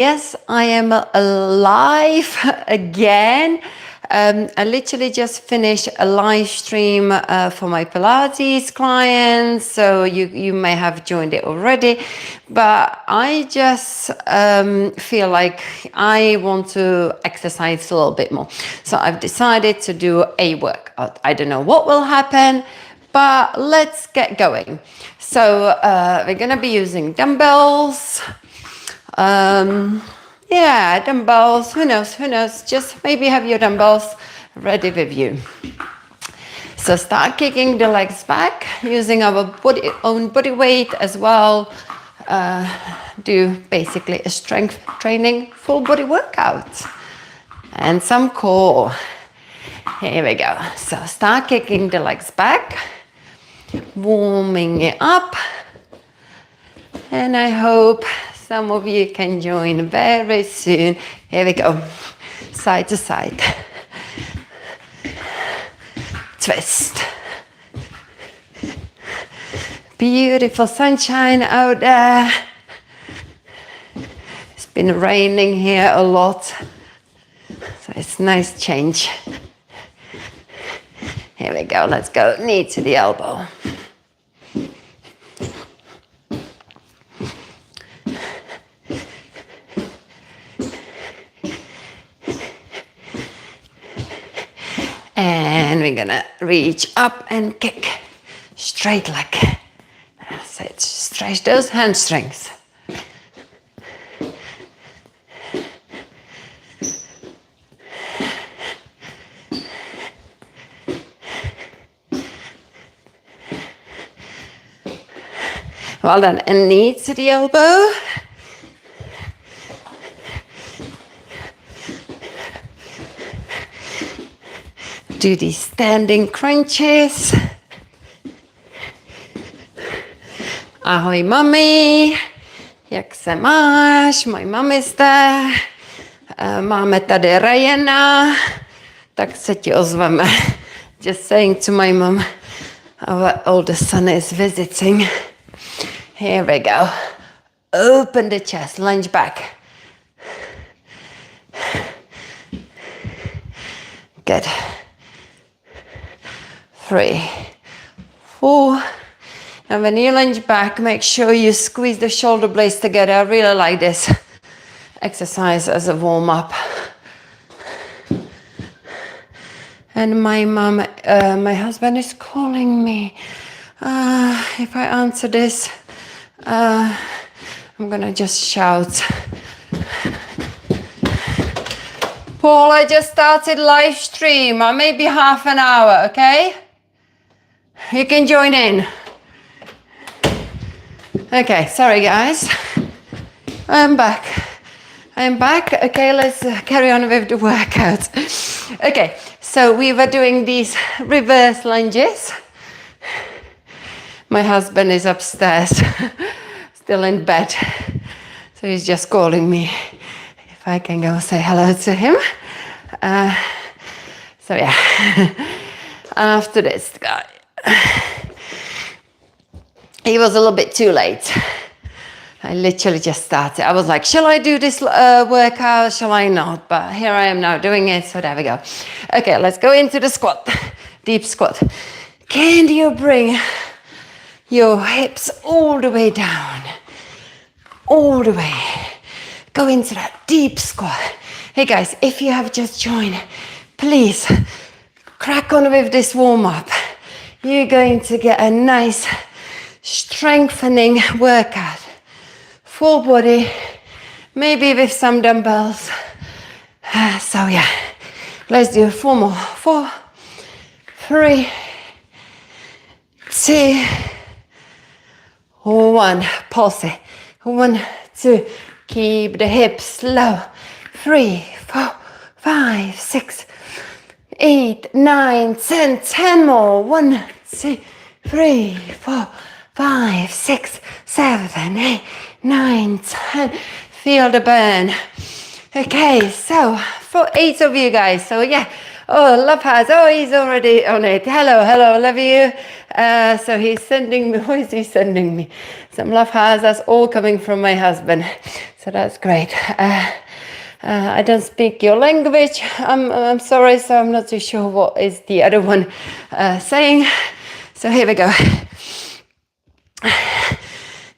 Yes, I am alive again. I literally just finished a live stream for my Pilates clients, so you may have joined it already, but I just feel like I want to exercise a little bit more. So I've decided to do a workout. I don't know what will happen, but let's get going. So we're gonna be using dumbbells. Yeah, dumbbells, who knows, just maybe have your dumbbells ready with you. So start kicking the legs back using our own body weight as well. Do basically a strength training full body workout and some core. Here we go. So start kicking the legs back, warming it up, and I hope some of you can join very soon. Here we go. Side to side. Twist. Beautiful sunshine out there. It's been raining here a lot, so it's a nice change. Here we go. Let's go knee to the elbow. And we're gonna reach up and kick. Straight leg. That's it. Stretch those hamstrings. Well done. And knee to the elbow. Do these standing crunches. Ahoj mami, jak se máš? My mom is there. Máme tady Ryana, tak se ti ozveme. Just saying to my mom, our oldest son is visiting. Here we go. Open the chest, lunge back. Good. 3, 4. And when you lunge back, make sure you squeeze the shoulder blades together. I really like this exercise as a warm-up. And my mom, my husband is calling me. If I answer this, I'm gonna just shout. Paul, I just started live stream. Maybe half an hour, okay? You can join in. Okay, sorry guys. I'm back. Okay, let's carry on with the workout. Okay, so we were doing these reverse lunges. My husband is upstairs, still in bed. So he's just calling me if I can go say hello to him. So yeah, after this guy. He was a little bit too late. I literally just started. I was like, shall I do this workout? Shall I not? But here I am now doing it, so there we go. Okay, let's go into the squat. Deep squat. Can you bring your hips all the way down? All the way. Go into that deep squat. Hey guys, if you have just joined, please crack on with this warm-up. You're going to get a nice strengthening workout. Full body, maybe with some dumbbells. So yeah, let's do 4 more. 4, 3, 2, 1. Pulse it. 1, 2. Keep the hips low. 3, 4, 5, 6, 8, 9, 10. 10 more. 1, 2, 3, 4, 5, 6, 7, 8, 9, 10. Feel the burn. Okay, so for 8 of you guys. So yeah. Oh, love hearts. Oh, he's already on it. Hello, love you. So he's sending me, what is he sending me? Some love hearts, that's all coming from my husband. So that's great. I don't speak your language. I'm sorry, so I'm not too sure what is the other one saying. So here we go.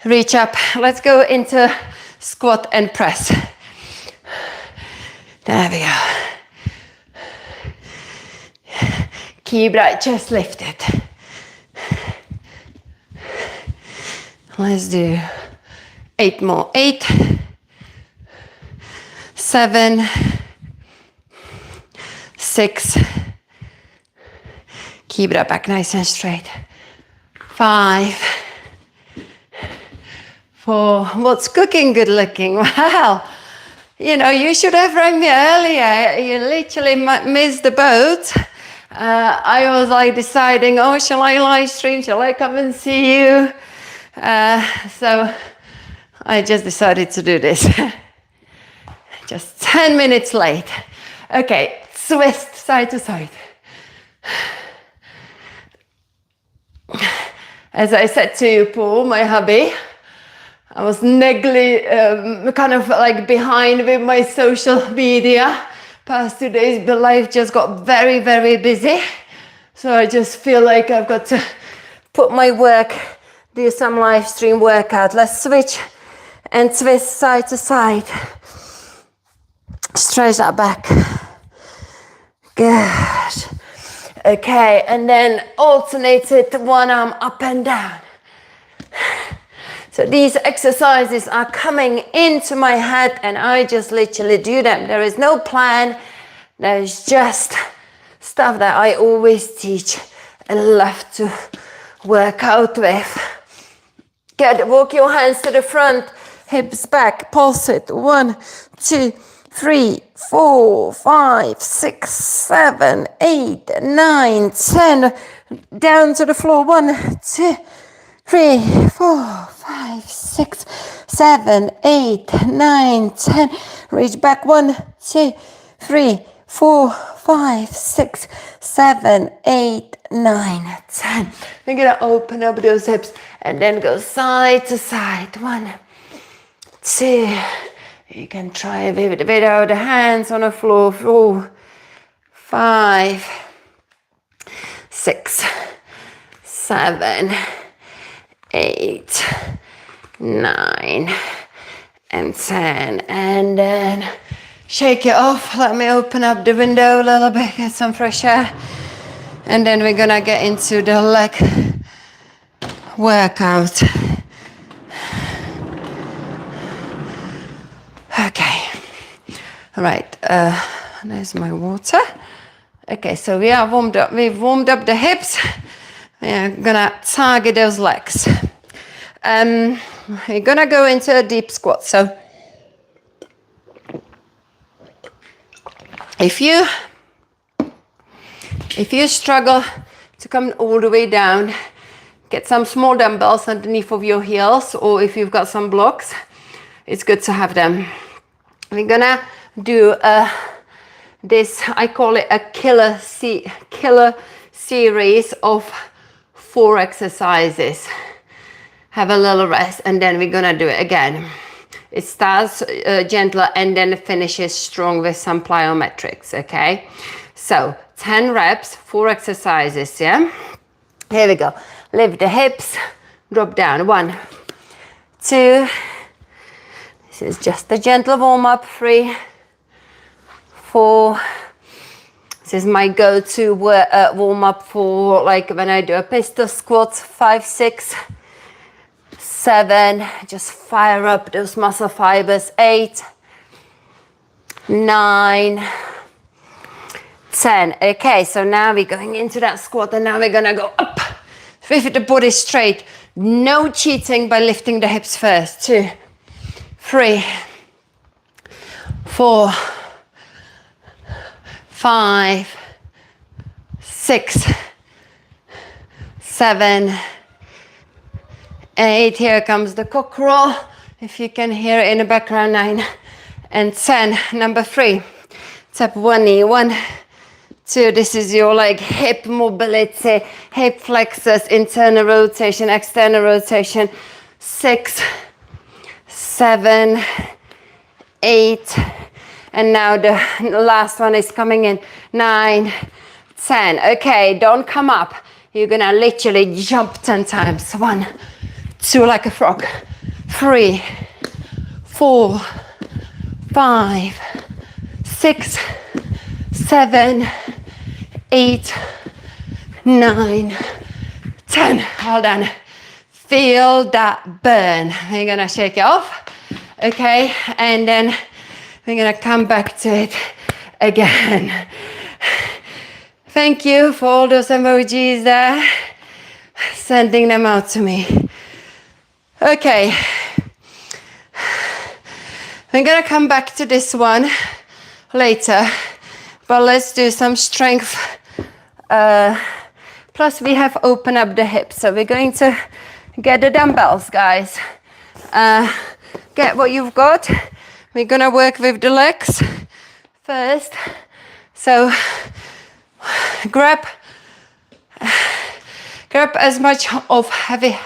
Reach up. Let's go into squat and press. There we go. Keep that chest lifted. Let's do 8 more. 8, 7, 6. Keep that back nice and straight. 5, 4. What's cooking good looking? Wow. You know, you should have rang me earlier. You literally missed the boat. I was like deciding, oh, shall I live stream? Shall I come and see you? So I just decided to do this. Just 10 minutes late. Okay, twist side to side. As I said to you, Paul, my hubby, I was kind of like behind with my social media past 2 days, but life just got very, very busy. So I just feel like I've got to put my work, do some live stream workout. Let's switch and twist side to side. Stretch that back. Good. Okay, and then alternate it, one arm up and down. So these exercises are coming into my head and I just literally do them. There is no plan. There's just stuff that I always teach and love to work out with. Good. Walk your hands to the front, hips back, pulse it. 1, 2, 3, 4, 5, 6, 7, 8, 9, 10. Down to the floor. 1, 2, 3, 4, 5, 6, 7, 8, 9, 10. Reach back. 1, 2, 3, 4, 5, 6, 7, 8, 9, 10. We're gonna open up those hips and then go side to side. 1, 2. You can try a bit without the hands on the floor. 4, 5, 6, 7, 8, 9, and 10. And then shake it off. Let me open up the window a little bit, get some fresh air. And then we're gonna get into the leg workout. Okay. All right. There's my water. Okay, so we are warmed up. We've warmed up the hips. We're gonna target those legs. We're gonna go into a deep squat. So if you struggle to come all the way down, get some small dumbbells underneath of your heels, or if you've got some blocks, it's good to have them. We're gonna do this, I call it a killer series of 4 exercises. Have a little rest and then we're gonna do it again. It starts gentler and then finishes strong with some plyometrics, okay? So 10 reps, 4 exercises, yeah? Here we go. Lift the hips, drop down. 1, 2. This is just a gentle warm-up. 3, 4. This is my go-to warm-up for like when I do a pistol squat. 5, 6, 7. Just fire up those muscle fibers. 8, 9, 10. Okay, so now we're going into that squat and now we're gonna go up with the body straight. No cheating by lifting the hips first. 2, 3, 4, 5, 6, 7, 8. Here comes the cock roll. If you can hear it in the background. 9 and 10. Number 3. Tap one knee. 1, 2. This is your like hip mobility, hip flexors, internal rotation, external rotation. 6, 7, 8, and now the last one is coming in. 9, 10. Okay, don't come up. You're gonna literally jump 10 times. 1, 2, like a frog. 3, 4, 5, 6, 7, 8, 9, 10. Hold on. Feel that burn. We're gonna shake it off. Okay, and then we're gonna come back to it again. Thank you for all those emojis there, sending them out to me. Okay, we're gonna come back to this one later, but let's do some strength. Plus we have opened up the hips, so we're going to get the dumbbells, guys. Get what you've got. We're gonna work with the legs first. So grab as much of heavy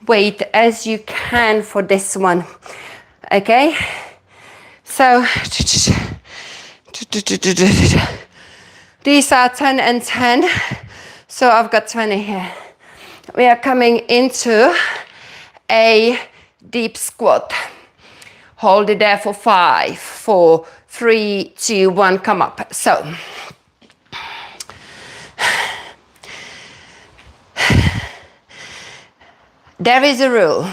weight as you can for this one. Okay? So these are 10 and 10. So I've got 20 here. We are coming into a deep squat. Hold it there for 5, 4, 3, 2, 1, come up. So there is a rule.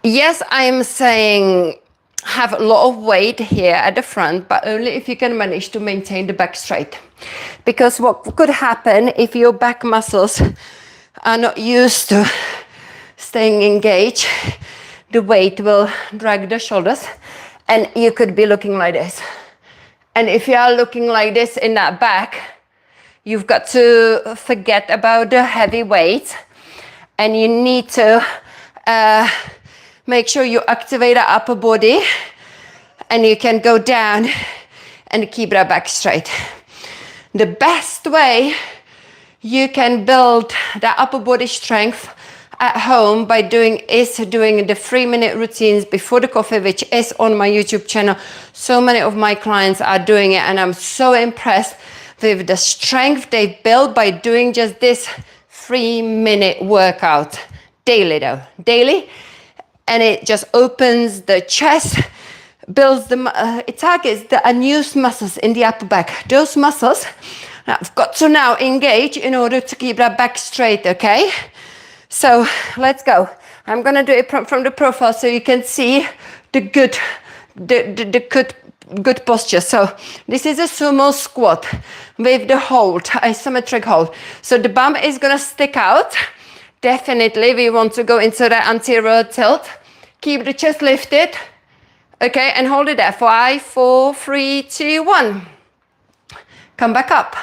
Yes, I'm saying have a lot of weight here at the front, but only if you can manage to maintain the back straight. Because what could happen if your back muscles are not used to staying engaged, the weight will drag the shoulders and you could be looking like this. And if you are looking like this in that back, you've got to forget about the heavy weight and you need to make sure you activate the upper body and you can go down and keep that back straight. The best way you can build the upper body strength at home by doing the 3-minute routines before the coffee, which is on my YouTube channel. So many of my clients are doing it and I'm so impressed with the strength they build by doing just this 3-minute workout daily though, daily. And it just opens the chest, builds it targets the unused muscles in the upper back. Those muscles I've got to now engage in order to keep that back straight, okay? So let's go. I'm gonna do it from the profile so you can see the good posture. So this is a sumo squat with the hold, isometric hold. So the bum is gonna stick out. Definitely we want to go into the anterior tilt. Keep the chest lifted. Okay, and hold it there. 5, 4, 3, 2, 1. Come back up.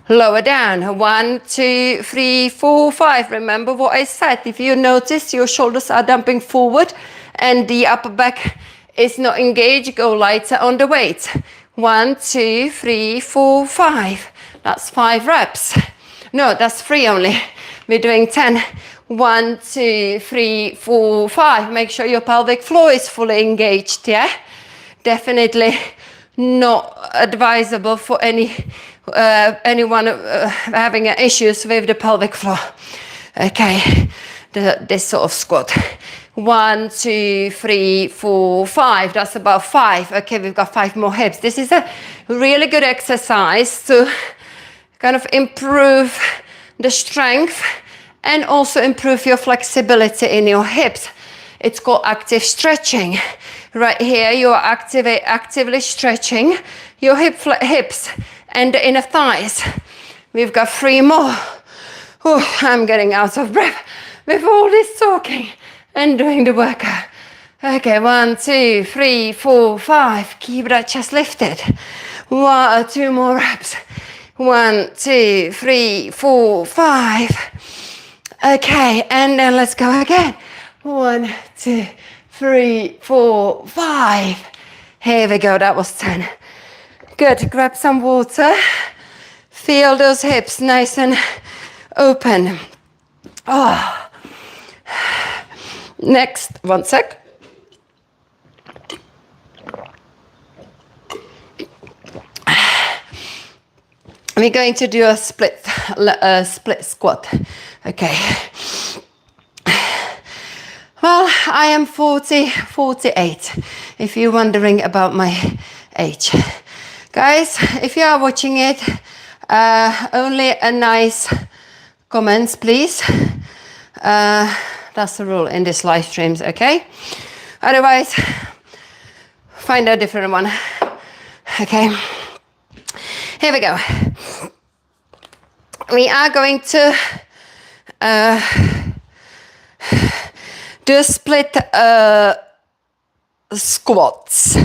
Lower down. 1, 2, 3, 4, 5. Remember what I said. If you notice your shoulders are dumping forward and the upper back is not engaged, go lighter on the weight. 1, 2, 3, 4, 5. That's 5 reps. No, that's 3 only. We're doing 10. 1, 2, 3, 4, 5. Make sure your pelvic floor is fully engaged, yeah? Definitely not advisable for anyone having issues with the pelvic floor. Okay, this sort of squat. 1, 2, 3, 4, 5. That's about 5. Okay, we've got 5 more hips. This is a really good exercise to kind of improve the strength and also improve your flexibility in your hips. It's called active stretching. Right here, you are actively stretching your hips and the inner thighs. We've got 3 more. Ooh, I'm getting out of breath with all this talking and doing the workout. Okay, 1, 2, 3, 4, 5. Keep that chest lifted. 1 or 2 more reps. 1, 2, 3, 4, 5. Okay, and then let's go again. 1, 2, 3, 4, 5. Here we go, that was 10. Good, grab some water. Feel those hips nice and open. Oh. Next, one sec. We're going to do a split squat. Okay. Well, I am 48, if you're wondering about my age. Guys, if you are watching it, only a nice comments, please. That's the rule in these live streams, okay? Otherwise, find a different one. Okay. Here we go. We are going to do split squats.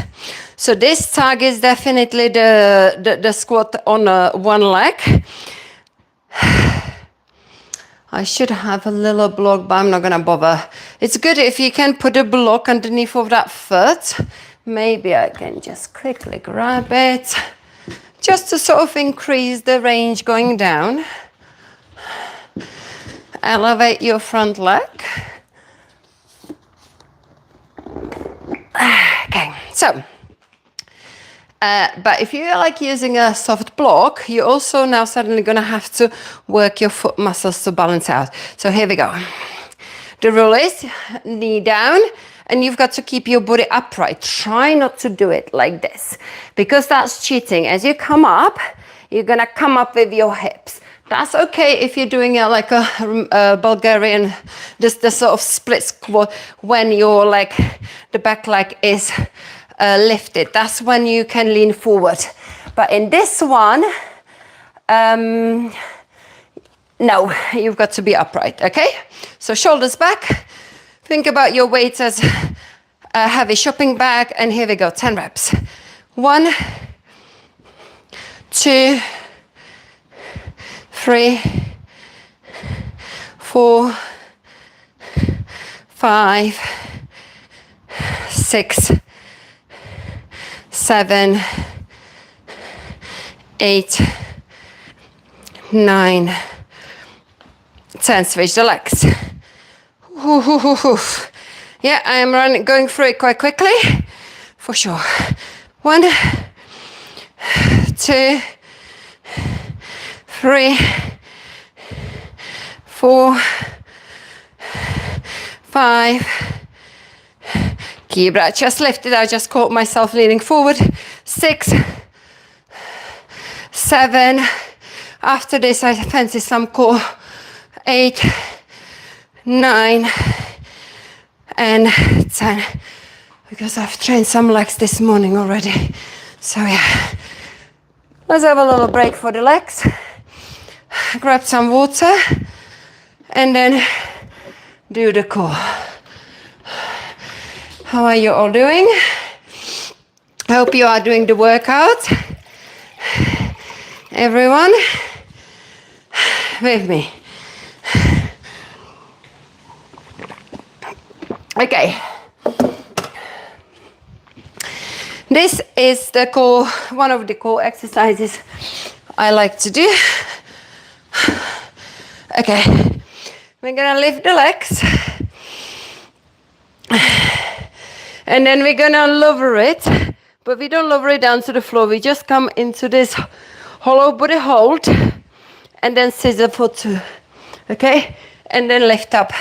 So this tag is definitely the squat on one leg. I should have a little block, but I'm not gonna bother. It's good if you can put a block underneath of that foot. Maybe I can just quickly grab it, just to sort of increase the range going down. Elevate your front leg. Okay, so, but if you like using a soft block, you're also now suddenly gonna have to work your foot muscles to balance out. So here we go. The rule is knee down, and you've got to keep your body upright. Try not to do it like this, because that's cheating. As you come up, you're gonna come up with your hips. That's okay if you're doing like a Bulgarian, just the sort of split squat when your leg, the back leg is lifted. That's when you can lean forward. But in this one, no, you've got to be upright, okay? So shoulders back. Think about your weights as a heavy shopping bag, and here we go, 10 reps. 1, 2, 3, 4, 5, 6, 7, 8, 9, 10. Switch the legs. Yeah, I am going through it quite quickly, for sure. 1, 2, 3, 4, 5. Keep that chest lifted. I just caught myself leaning forward. 6, 7. After this, I fancy some core. 8, 9, and 10. Because I've trained some legs this morning already. So yeah. Let's have a little break for the legs. Grab some water. And then do the core. How are you all doing? I hope you are doing the workout. Everyone with me. Okay. This is the core, one of the core exercises I like to do. Okay. We're gonna lift the legs. And then we're gonna lower it, but we don't lower it down to the floor. We just come into this hollow body hold and then scissor for 2. Okay? And then lift up.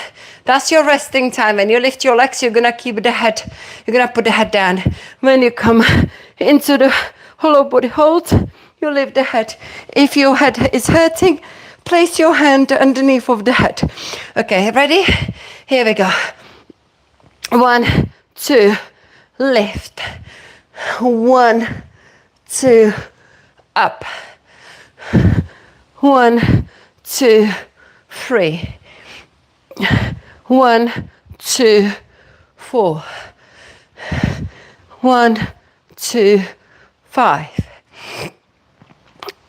That's your resting time. When you lift your legs, you're gonna keep the head, you're gonna put the head down. When you come into the hollow body hold, you lift the head. If your head is hurting, place your hand underneath of the head. Okay, ready? Here we go. 1, 2, lift. 1, 2, up. 1, 2, 3. 1, 2, 4. 1, 2, 5.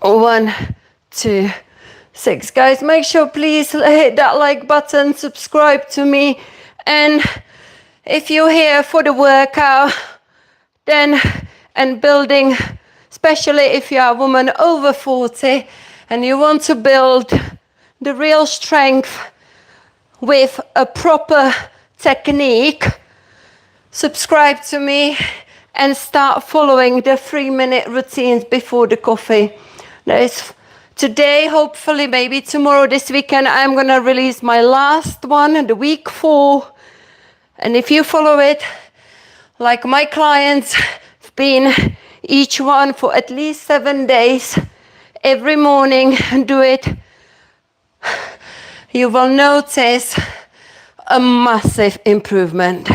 1, 2, 6. Guys, make sure please hit that like button, subscribe to me, and if you're here for the workout, then, and building, especially if you are a woman over 40 and you want to build the real strength with a proper technique, subscribe to me and start following the 3-minute routines before the coffee. There's today, hopefully, maybe tomorrow, this weekend, I'm gonna release my last one, the week 4. And if you follow it, like my clients have been each one for at least 7 days, every morning, do it, you will notice a massive improvement.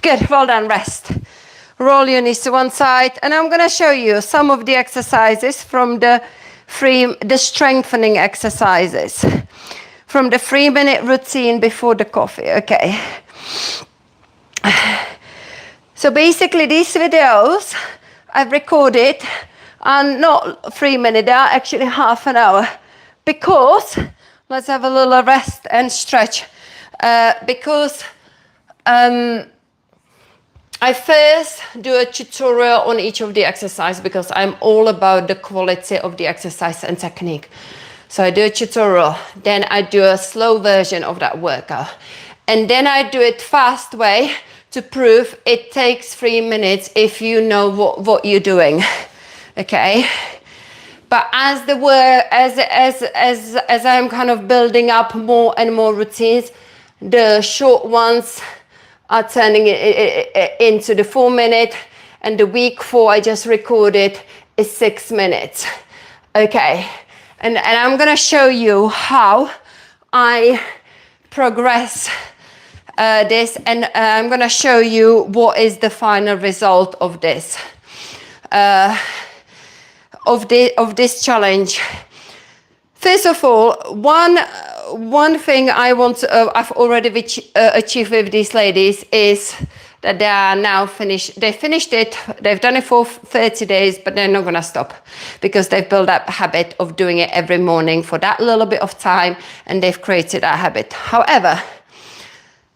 Good, well done, rest. Roll your knees to one side, and I'm gonna show you some of the exercises from the strengthening exercises from the 3-minute routine before the coffee, okay? So basically these videos I've recorded are not 3 minutes, they are actually half an hour, because, let's have a little rest and stretch, because I first do a tutorial on each of the exercises because I'm all about the quality of the exercise and technique. So I do a tutorial, then I do a slow version of that workout. And then I do it fast way to prove it takes 3 minutes if you know what you're doing, okay? But as the work, as I'm kind of building up more and more routines, the short ones are turning it into the 4-minute, and the week 4 I just recorded is 6 minutes. Okay, and I'm gonna show you how I progress this, and I'm gonna show you what is the final result of this, of this challenge. First of all, one thing I want to, I've already achieved with these ladies is that they are now finished. They finished it. They've done it for 30 days, but they're not going to stop because they've built up a habit of doing it every morning for that little bit of time, and they've created that habit. However,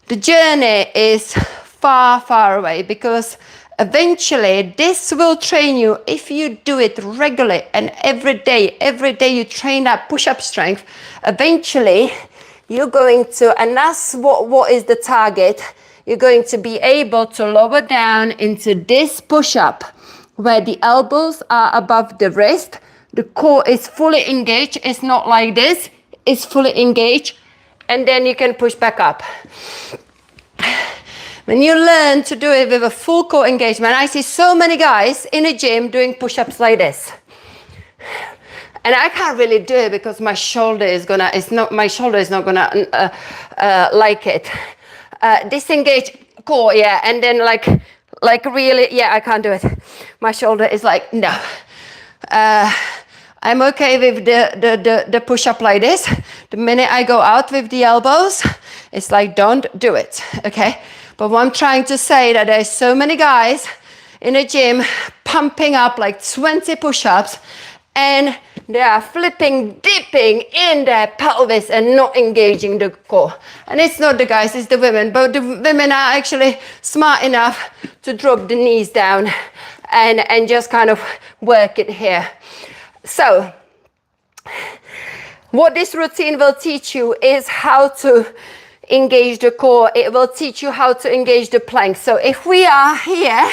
the journey is far, far away, because eventually this will train you if you do it regularly and every day you train that push-up strength. Eventually you're going to, and that's what is the target, you're going to be able to lower down into this push-up where the elbows are above the wrist, the core is fully engaged. It's not like this, it's fully engaged, and then you can push back up. When you learn to do it with a full core engagement, I see so many guys in a gym doing push-ups like this. And I can't really do it because my shoulder is not gonna like it. Disengage core, yeah, and then like really, yeah, I can't do it. My shoulder is like, no. I'm okay with the push-up like this. The minute I go out with the elbows, it's like, don't do it, okay? But what I'm trying to say that there's so many guys in a gym pumping up like 20 push-ups, and they are flipping, dipping in their pelvis and not engaging the core. And it's not the guys, it's the women. But the women are actually smart enough to drop the knees down and just kind of work it here. So what this routine will teach you is how to engage the core. It will teach you how to engage the plank. So if we are here,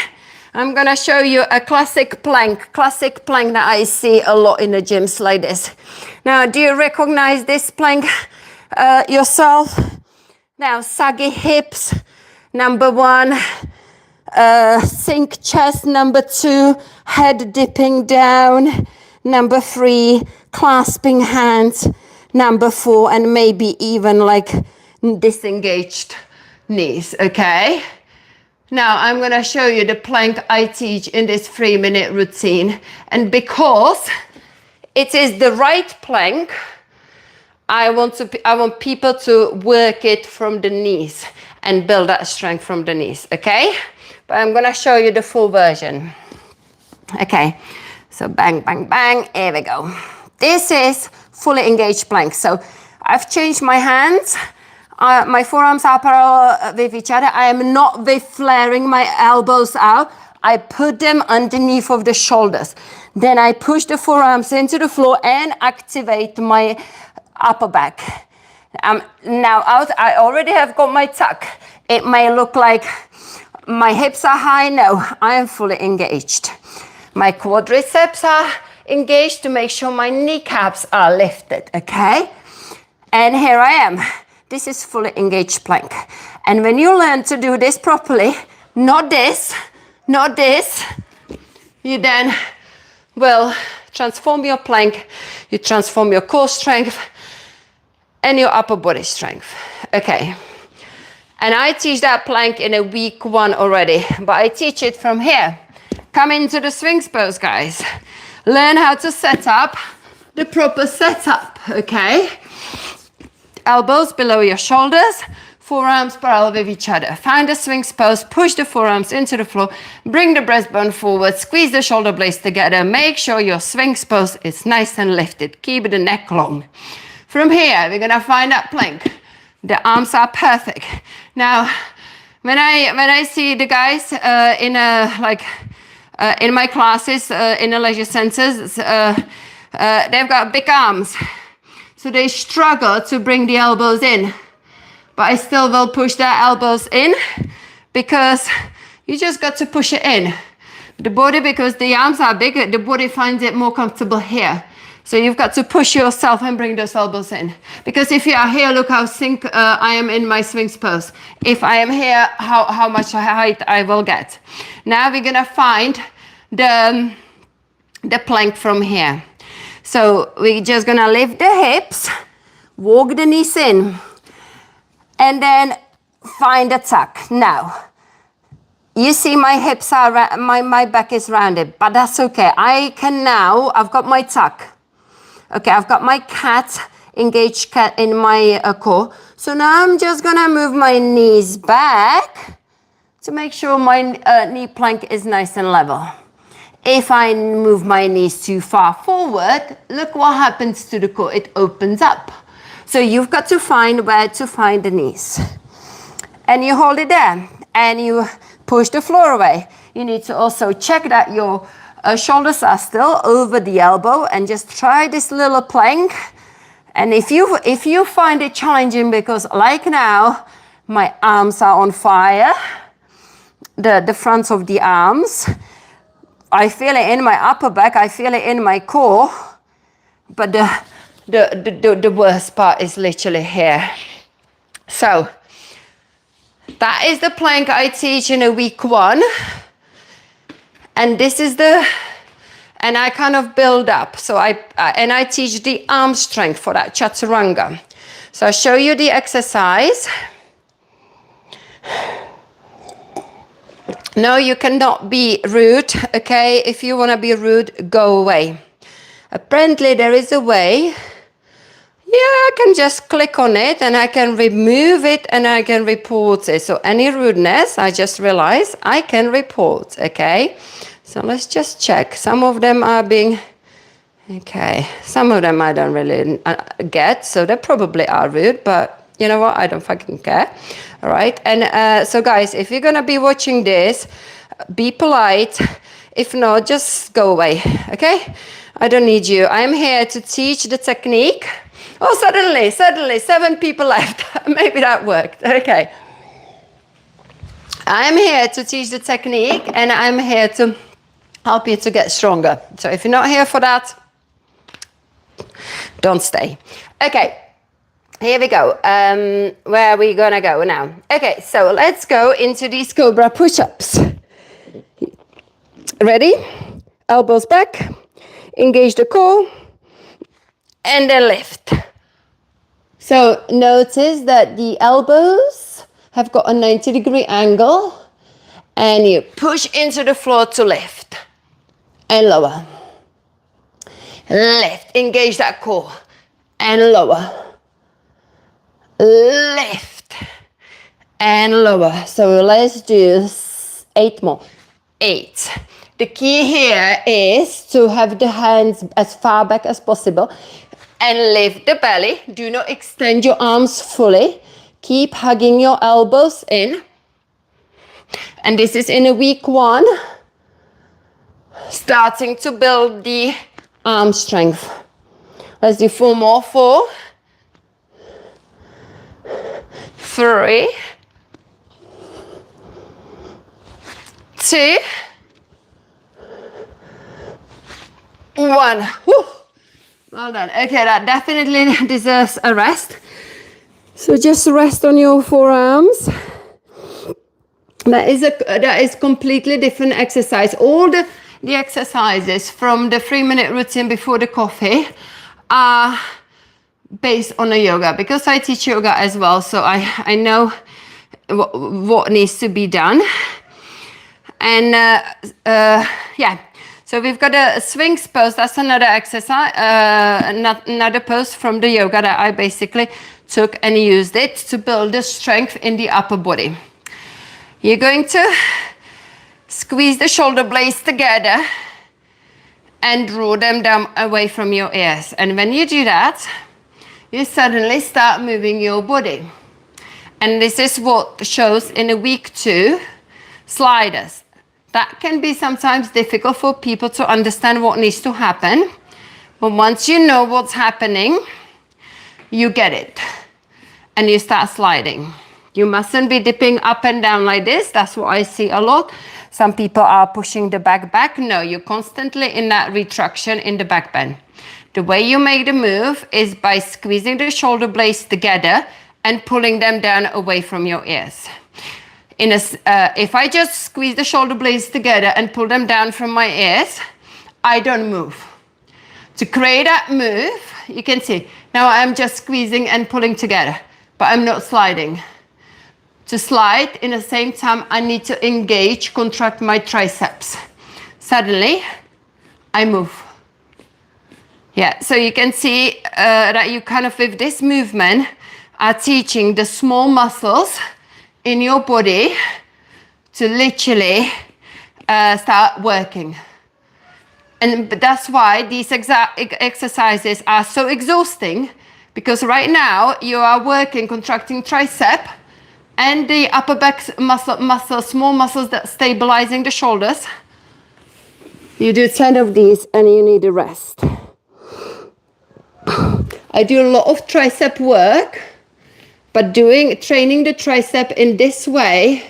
I'm gonna show you a classic plank that I see a lot in the gyms like this. Now, do you recognize this plank yourself? Now, saggy hips, number 1, sink chest, number 2, head dipping down, number 3, clasping hands, number 4, and maybe even like disengaged knees, okay? Now I'm gonna show you the plank I teach in this 3-minute routine, and because it is the right plank, I want people to work it from the knees and build that strength from the knees, okay? But I'm gonna show you the full version. Okay, so bang, bang, bang, here we go. This is fully engaged plank. So I've changed my hands. My forearms are parallel with each other. I am not flaring my elbows out. I put them underneath of the shoulders. Then I push the forearms into the floor and activate my upper back. Now out, I already have got my tuck. It may look like my hips are high. No, I am fully engaged. My quadriceps are engaged to make sure my kneecaps are lifted, okay? And here I am. This is fully engaged plank. And when you learn to do this properly, not this, you then will transform your plank, you transform your core strength and your upper body strength. Okay. And I teach that plank in a week 1 already, but I teach it from here. Come into the Sphinx pose, guys. Learn how to set up the proper setup, okay? Elbows below your shoulders, forearms parallel with each other. Find the Sphinx pose, push the forearms into the floor, bring the breastbone forward, squeeze the shoulder blades together. Make sure your Sphinx pose is nice and lifted. Keep the neck long. From here, we're gonna find that plank. The arms are perfect. Now, when I see the guys in my classes in the leisure centers, they've got big arms. So they struggle to bring the elbows in. But I still will push their elbows in because you just got to push it in. The body, because the arms are bigger, the body finds it more comfortable here. So you've got to push yourself and bring those elbows in. Because if you are here, look how I am in my Sphinx pose. If I am here, how much height I will get. Now we're gonna find the plank from here. So we're just gonna lift the hips, walk the knees in, and then find a tuck. Now, you see my hips are, my back is rounded, but that's okay. I've got my tuck. Okay, I've got my cat, engaged cat in my core. So now I'm just gonna move my knees back to make sure my knee plank is nice and level. If I move my knees too far forward, look what happens to the core. It opens up. So you've got to find where to find the knees. And you hold it there and you push the floor away. You need to also check that your shoulders are still over the elbow and just try this little plank. And if you find it challenging, because like now, my arms are on fire, the fronts of the arms, I feel it in my upper back, I feel it in my core, but the worst part is literally here. So that is the plank I teach in a week 1. And this is and I kind of build up. So I teach the arm strength for that chaturanga. So I'll show you the exercise. No, you cannot be rude, okay? If you want to be rude, go away. Apparently there is a way. Yeah, I can just click on it and I can remove it and I can report it. So any rudeness, I just realized I can report, okay? So let's just check. Some of them are being, okay, some of them I don't really get, so they probably are rude, but you know what, I don't fucking care. All right, and so guys, if you're gonna be watching this, be polite. If not, just go away, okay? I don't need you. I'm here to teach the technique. Oh, suddenly, 7 people left. Maybe that worked, okay. I'm here to teach the technique and I'm here to help you to get stronger. So if you're not here for that, don't stay. Okay. Here we go. Where are we gonna go now? Okay, so let's go into these cobra push-ups. Ready? Elbows back, engage the core, and then lift. So notice that the elbows have got a 90-degree angle, and you push into the floor to lift, and lower. Lift, engage that core, and lower. Lift and lower. So let's do 8 more. 8. The key here is to have the hands as far back as possible and lift the belly. Do not extend your arms fully. Keep hugging your elbows in. And this is in a week 1, starting to build the arm strength. Let's do 4 more. 4, 3, 2, 1. Woo. Well done. Okay, that definitely deserves a rest. So just rest on your forearms. That is completely different exercise. All the exercises from the 3-minute routine before the coffee are based on a yoga, because I teach yoga as well, so I know what needs to be done. And yeah, so we've got a swings pose. That's another exercise, another pose from the yoga that I basically took and used it to build the strength in the upper body. You're going to squeeze the shoulder blades together and draw them down away from your ears. And when you do that, you suddenly start moving your body. And this is what shows in a week 2 sliders. That can be sometimes difficult for people to understand what needs to happen. But once you know what's happening, you get it. And you start sliding. You mustn't be dipping up and down like this. That's what I see a lot. Some people are pushing the back. No, you're constantly in that retraction in the back bend. The way you make the move is by squeezing the shoulder blades together and pulling them down away from your ears. If I just squeeze the shoulder blades together and pull them down from my ears, I don't move. To create that move, you can see, now I'm just squeezing and pulling together, but I'm not sliding. To slide, in the same time, I need to engage, contract my triceps. Suddenly, I move. Yeah, so you can see that you kind of, with this movement, are teaching the small muscles in your body to literally start working. And that's why these exercises are so exhausting, because right now you are working, contracting tricep and the upper back muscle, small muscles that stabilizing the shoulders. You do 10 of these and you need a rest. I do a lot of tricep work, but training the tricep in this way,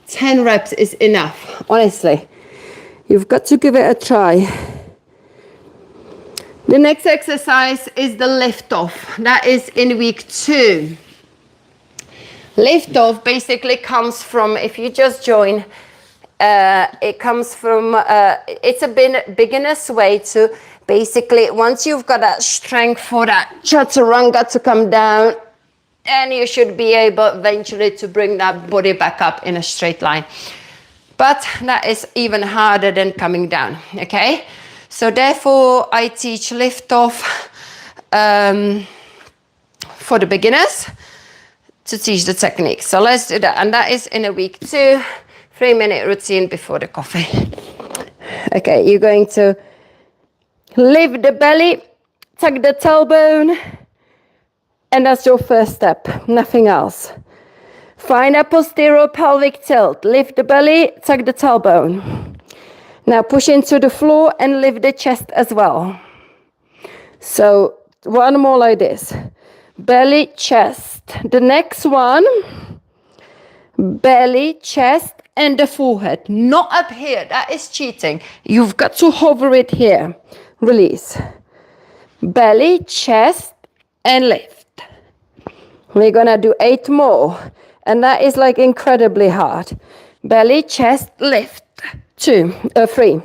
10 reps is enough, honestly. You've got to give it a try. The next exercise is the lift off. That is in week 2. Lift off basically comes from, if you just join, it comes from, it's a beginner's way to basically, once you've got that strength for that chaturanga to come down, then you should be able eventually to bring that body back up in a straight line. But that is even harder than coming down, okay? So therefore, I teach lift off for the beginners to teach the technique. So let's do that. And that is in a week 2, 3-minute routine before the coffee. Okay, you're going to lift the belly, tuck the tailbone, and that's your first step, nothing else. Find a posterior pelvic tilt. Lift the belly, tuck the tailbone. Now push into the floor and lift the chest as well. So one more like this. Belly, chest. The next one, belly, chest, and the forehead. Not up here, that is cheating. You've got to hover it here. Release. Belly, chest, and lift. We're gonna do 8 more. And that is like incredibly hard. Belly, chest, lift. 2, 3.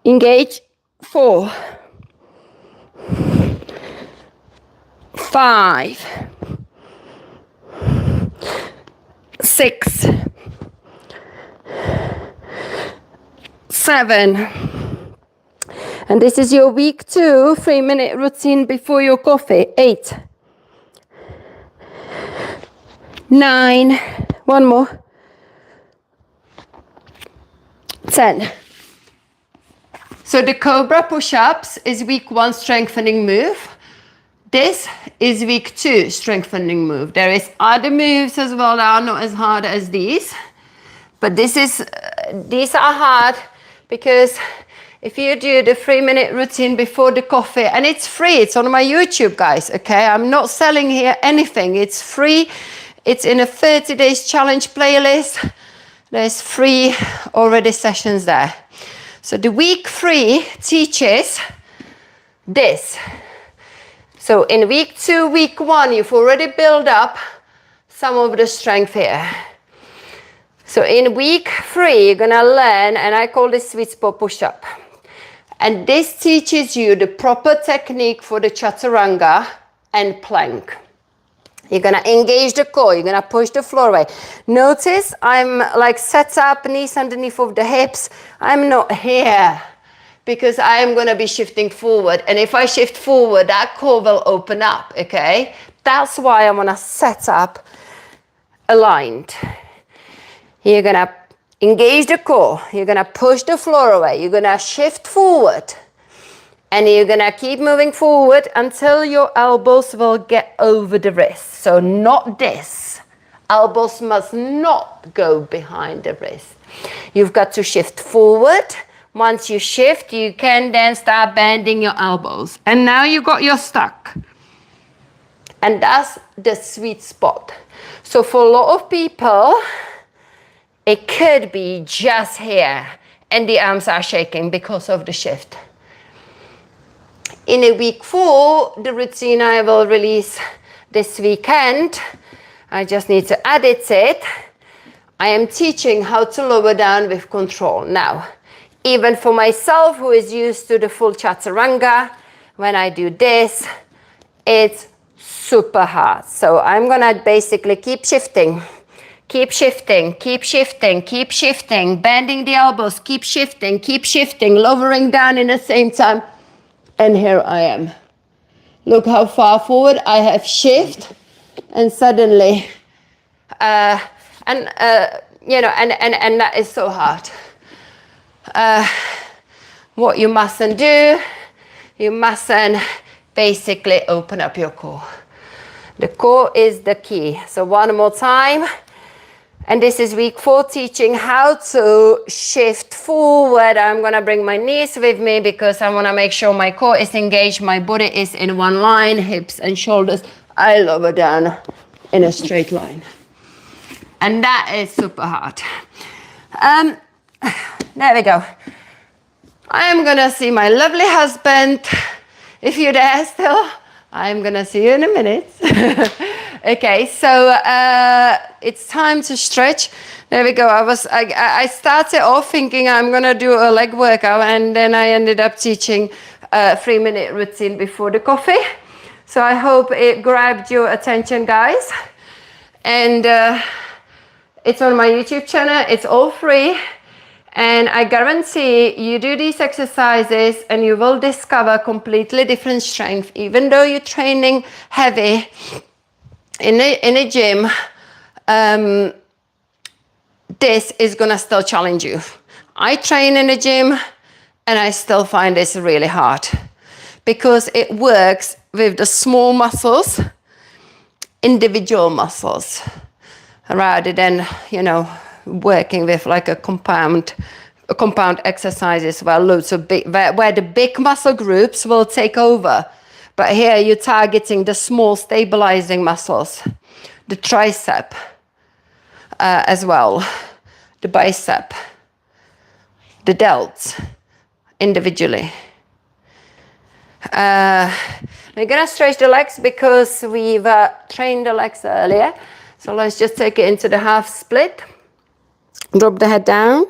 Engage. 4. 5. 6. 7. And this is your week 2 3-minute routine before your coffee. 8. 9. One more. 10. So the cobra push-ups is week 1 strengthening move. This is week 2 strengthening move. There is other moves as well that are not as hard as these, but these are hard because if you do the 3-minute routine before the coffee, and it's free, it's on my YouTube, guys, okay? I'm not selling here anything. It's free. It's in a 30 days challenge playlist. There's free already sessions there. So the week 3 teaches this. So in week 2, week 1, you've already built up some of the strength here. So in week 3, you're gonna learn, and I call this sweet spot push-up. And this teaches you the proper technique for the chaturanga and plank. You're gonna engage the core, you're gonna push the floor away. Notice I'm like set up, knees underneath of the hips. I'm not here, because I am going to be shifting forward. And if I shift forward, that core will open up, okay? That's why I want to set up aligned. You're going to engage the core. You're going to push the floor away. You're going to shift forward. And you're going to keep moving forward until your elbows will get over the wrist. So not this. Elbows must not go behind the wrist. You've got to shift forward. Once you shift, you can then start bending your elbows. And now you got your stuck. And that's the sweet spot. So for a lot of people, it could be just here. And the arms are shaking because of the shift. In a week 4, the routine I will release this weekend, I just need to edit it. I am teaching how to lower down with control. Now, even for myself who is used to the full chaturanga, when I do this, it's super hard. So I'm gonna basically keep shifting, keep shifting, keep shifting, keep shifting, bending the elbows, keep shifting, lowering down in the same time. And here I am. Look how far forward I have shifted, and suddenly, and that is so hard. What you mustn't do, you mustn't basically open up your core. The core is the key. So one more time. And this is week 4, teaching how to shift forward. I'm gonna bring my knees with me because I wanna make sure my core is engaged, my body is in one line, hips and shoulders. I lower down in a straight line. And that is super hard. There we go. I am gonna see my lovely husband. If you're there still, I'm gonna see you in a minute. Okay, so it's time to stretch. There we go. I started off thinking I'm gonna do a leg workout, and then I ended up teaching a 3-minute routine before the coffee. So I hope it grabbed your attention, guys. And it's on my YouTube channel. It's all free. And I guarantee you do these exercises and you will discover completely different strength. Even though you're training heavy in a gym, this is gonna still challenge you. I train in a gym and I still find this really hard because it works with the small muscles, individual muscles, rather than, working with like a compound exercise as well, loads of big, where the big muscle groups will take over. But here you're targeting the small stabilizing muscles, the tricep as well, the bicep, the delts individually. We're gonna stretch the legs because we've trained the legs earlier. So let's just take it into the half split. Drop the head down.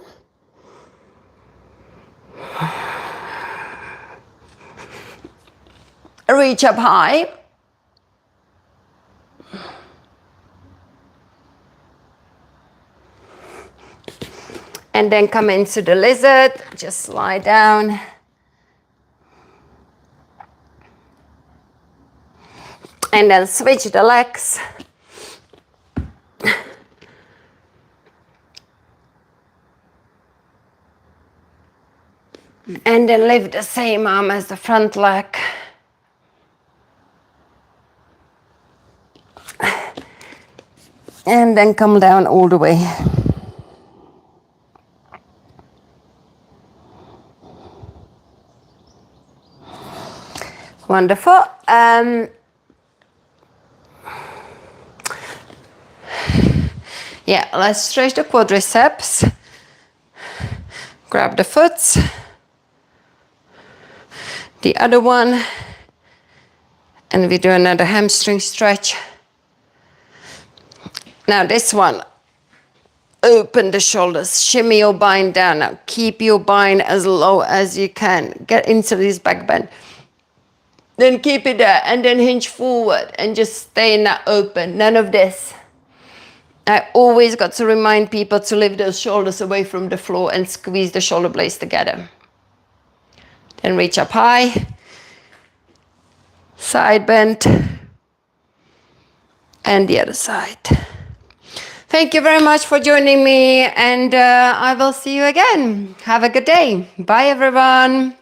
Reach up high. And then come into the lizard. Just lie down. And then switch the legs. And then lift the same arm as the front leg. And then come down all the way. Wonderful. Yeah, let's stretch the quadriceps. Grab the foot. The other one. And we do another hamstring stretch. Now this one, open the shoulders, shimmy your spine down. Now keep your spine as low as you can. Get into this back bend. Then keep it there and then hinge forward and just stay in that open. None of this. I always got to remind people to lift those shoulders away from the floor and squeeze the shoulder blades together. Then reach up high. Side bend. And the other side. Thank you very much for joining me, and I will see you again. Have a good day. Bye, everyone.